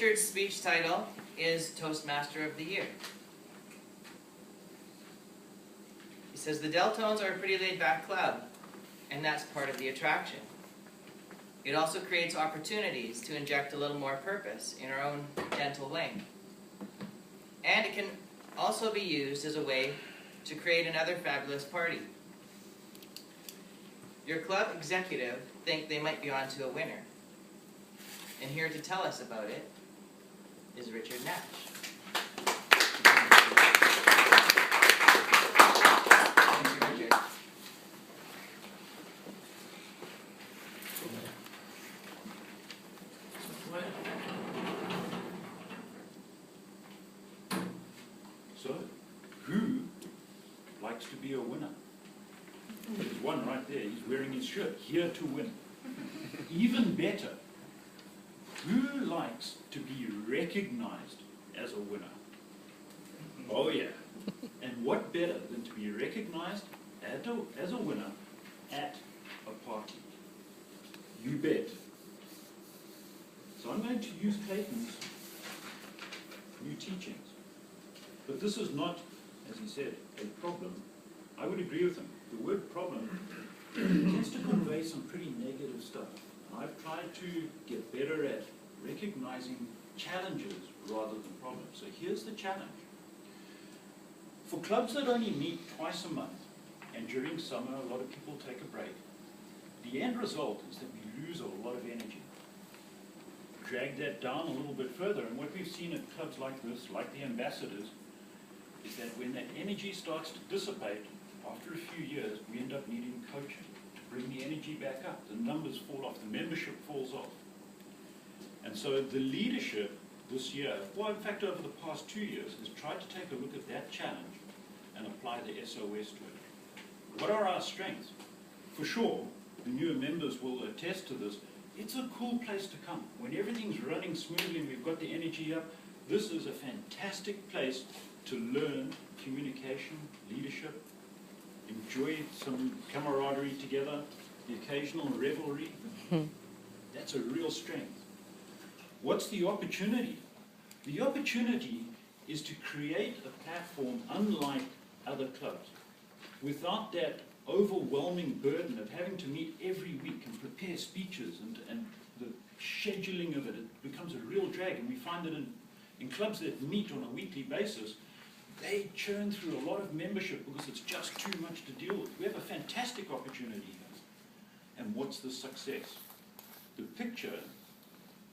Richard's speech title is Toastmaster of the Year. He says, the Deltones are a pretty laid-back club, and that's part of the attraction. It also creates opportunities to inject a little more purpose in our own gentle way. And it can also be used as a way to create another fabulous party. Your club executive think they might be onto a winner. And here to tell us about it is Richard Nash. Thank you, Richard. So, who likes to be a winner? There's one right there. He's wearing his shirt, here to win. Even better, who likes to be recognized as a winner? Oh yeah. And what better than to be recognized as a winner at a party? You bet. So I'm going to use Clayton's new teachings. But this is not, as he said, a problem. I would agree with him. The word problem tends to convey some pretty negative stuff. And I've tried to get better at recognizing challenges rather than problems. So here's the challenge. For clubs that only meet twice a month, and during summer a lot of people take a break, the end result is that we lose a lot of energy. Drag that down a little bit further, and what we've seen at clubs like this, like the Ambassadors, is that when that energy starts to dissipate, after a few years, we end up needing coaching to bring the energy back up. The numbers fall off, the membership falls off. And so the leadership this year, well in fact over the past 2 years, has tried to take a look at that challenge and apply the SOS to it. What are our strengths? For sure, the newer members will attest to this. It's a cool place to come. When everything's running smoothly and we've got the energy up, this is a fantastic place to learn communication, leadership, enjoy some camaraderie together, the occasional revelry. That's a real strength. What's the opportunity? The opportunity is to create a platform unlike other clubs, without that overwhelming burden of having to meet every week and prepare speeches, and the scheduling of it, it becomes a real drag. And we find that in clubs that meet on a weekly basis, they churn through a lot of membership because it's just too much to deal with. We have a fantastic opportunity here. And what's the success? The picture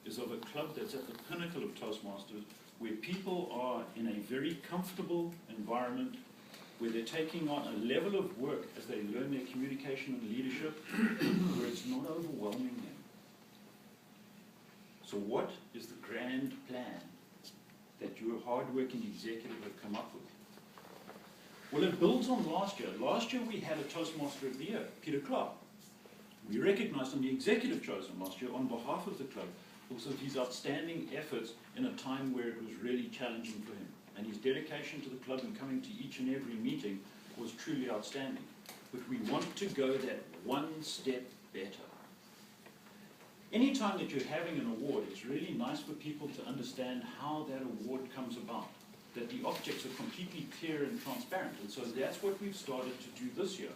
is of a club that's at the pinnacle of Toastmasters, where people are in a very comfortable environment, where they're taking on a level of work as they learn their communication and leadership, where it's not overwhelming them. So what is the grand plan that your hard-working executive have come up with? Well, it builds on last year. Last year we had a Toastmaster of the Year, Peter Clark. We recognized him, the executive chosen last year on behalf of the club, because of his outstanding efforts in a time where it was really challenging for him. And his dedication to the club and coming to each and every meeting was truly outstanding. But we want to go that one step better. Anytime that you're having an award, it's really nice for people to understand how that award comes about, that the objects are completely clear and transparent. And so that's what we've started to do this year,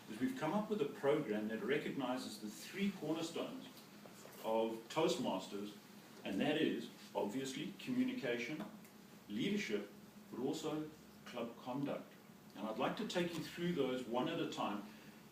is we've come up with a program that recognizes the 3 cornerstones of Toastmasters, and that is, obviously, communication, leadership, but also club conduct. And I'd like to take you through those one at a time.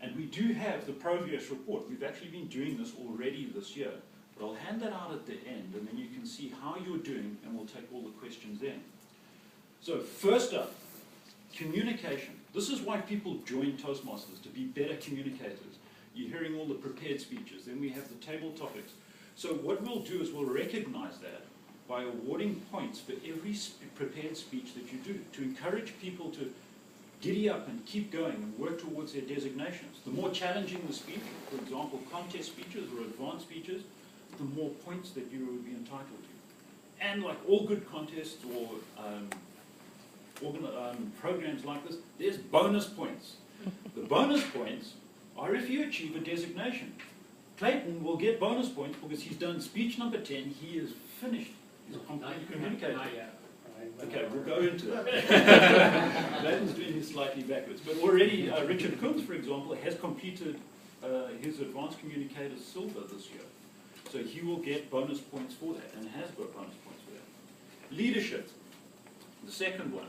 And we do have the progress report. We've actually been doing this already this year. But I'll hand that out at the end, and then you can see how you're doing, and we'll take all the questions then. So first up, communication. This is why people join Toastmasters, to be better communicators. You're hearing all the prepared speeches. Then we have the table topics. So what we'll do is we'll recognize that by awarding points for every prepared speech that you do, to encourage people to giddy up and keep going and work towards their designations. The more challenging the speech, for example, contest speeches or advanced speeches, the more points that you will be entitled to. And like all good contests or programs like this, there's bonus points. The bonus points are if you achieve a designation. Clayton will get bonus points because he's done speech number 10, he is finished Okay. Not yet. Okay, we'll go into that. Leighton's doing this slightly backwards. But already, Richard Coombs, for example, has completed his Advanced Communicator Silver this year. So he will get bonus points for that, and has got bonus points for that. Leadership, the second one.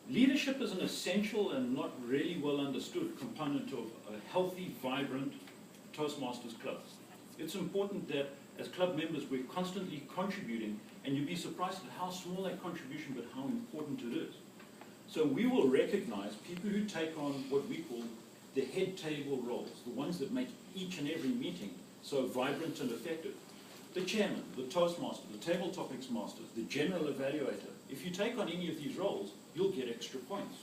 Leadership is an essential and not really well understood component of a healthy, vibrant Toastmasters club. It's important that as club members we're constantly contributing, and you'd be surprised at how small that contribution but how important it is. So we will recognize people who take on what we call the head table roles, the ones that make each and every meeting so vibrant and effective. The chairman, the Toastmaster, the table topics master, the general evaluator. If you take on any of these roles, you'll get extra points.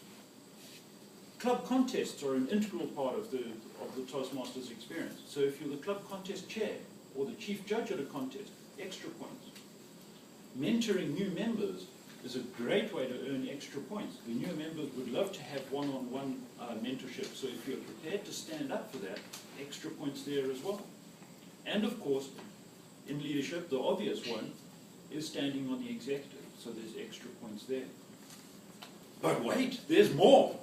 Club contests are an integral part of the Toastmasters experience. So if you're the club contest chair or the chief judge at a contest, extra points. Mentoring new members is a great way to earn extra points. The new members would love to have one-on-one mentorship, so if you're prepared to stand up for that, extra points there as well. And of course, in leadership, the obvious one is standing on the executive, so there's extra points there. But wait, there's more.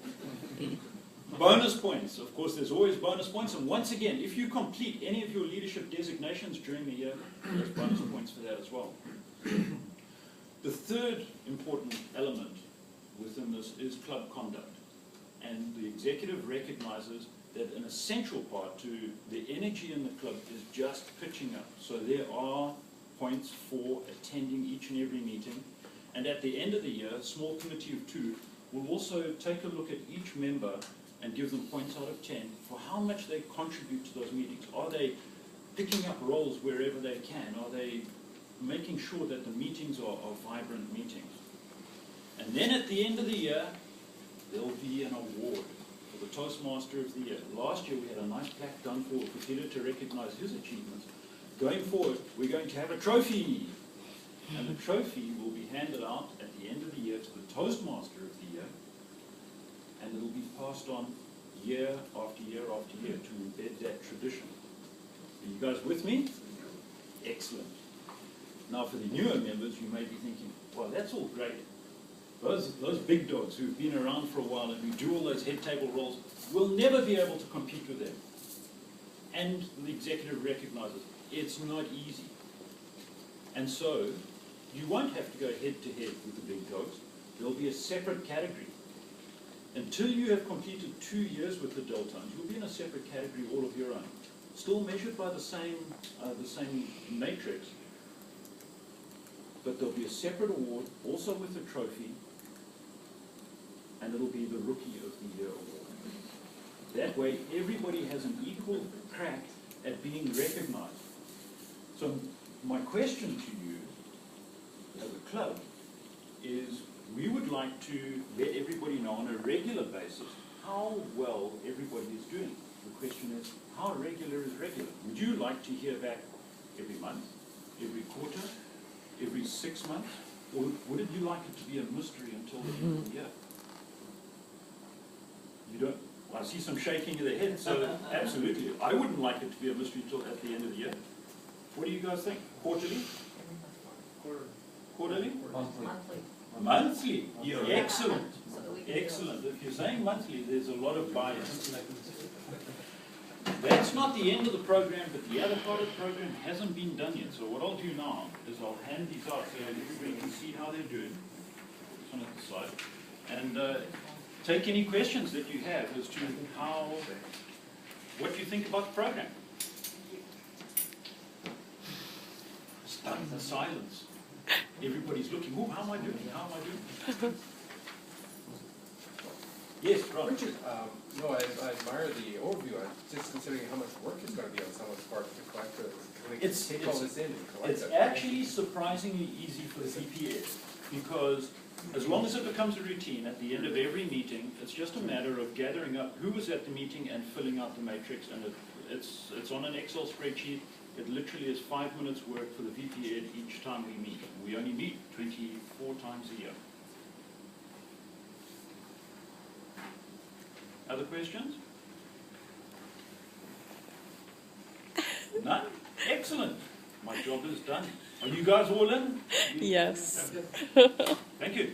Bonus points. Of course, there's always bonus points, and once again, if you complete any of your leadership designations during the year, there's bonus points for that as well. The third important element within this is club conduct. And the executive recognizes that an essential part to the energy in the club is just pitching up. So there are points for attending each and every meeting. And at the end of the year, a small committee of 2 will also take a look at each member and give them points out of 10 for how much they contribute to those meetings. Are they picking up roles wherever they can? Are they making sure that the meetings are vibrant meetings? And then at the end of the year, there'll be an award for the Toastmaster of the Year. Last year we had a nice plaque done for Peter to recognize his achievements. Going forward, we're going to have a trophy. And the trophy will be handed out at the end of the year to the Toastmaster of the Year, and it'll be passed on year after year after year to embed that tradition. Are you guys with me? Excellent. Now for the newer members, you may be thinking, well, that's all great. Those big dogs who've been around for a while and who do all those head table roles will never be able to compete with them. And the executive recognizes it's not easy. And so, you won't have to go head to head with the big dogs. There'll be a separate category. Until you have completed 2 years with the Deltones, you'll be in a separate category all of your own. Still measured by the same matrix, but there'll be a separate award, also with a trophy, and it'll be the Rookie of the Year award. That way, everybody has an equal crack at being recognized. So my question to you as a club is, we would like to let everybody know on a regular basis how well everybody is doing. The question is, how regular is regular? Would you like to hear back every month, every quarter, every 6 months? Or would you like it to be a mystery until the end of the year? You don't? Well, I see some shaking of the head, so absolutely. I wouldn't like it to be a mystery until at the end of the year. What do you guys think? Quarterly? Quarterly? Monthly. Monthly? Yeah. Excellent. Excellent. If you're saying monthly, there's a lot of bias. That's not the end of the program, but the other part of the program hasn't been done yet. So what I'll do now is I'll hand these out so everybody can see how they're doing. This one at the side. And take any questions that you have as to what you think about the program. Stunned the silence. Everybody's looking, oh, how am I doing? How am I doing? Yes, Rob. Richard, I admire the overview. I'm just considering how much work is going to be on someone's part to collect take all this in and collect It's it. actually surprisingly easy for the VPS, because as long as it becomes a routine at the end of every meeting, it's just a matter of gathering up who was at the meeting and filling out the matrix, and it's on an Excel spreadsheet. It literally is 5 minutes work for the VP Ed each time we meet. We only meet 24 times a year. Other questions? None? Excellent. My My job is done. Are you guys all in? Yes. Thank you.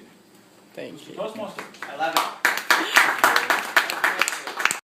Thank Mr. you. Toastmaster. I love it.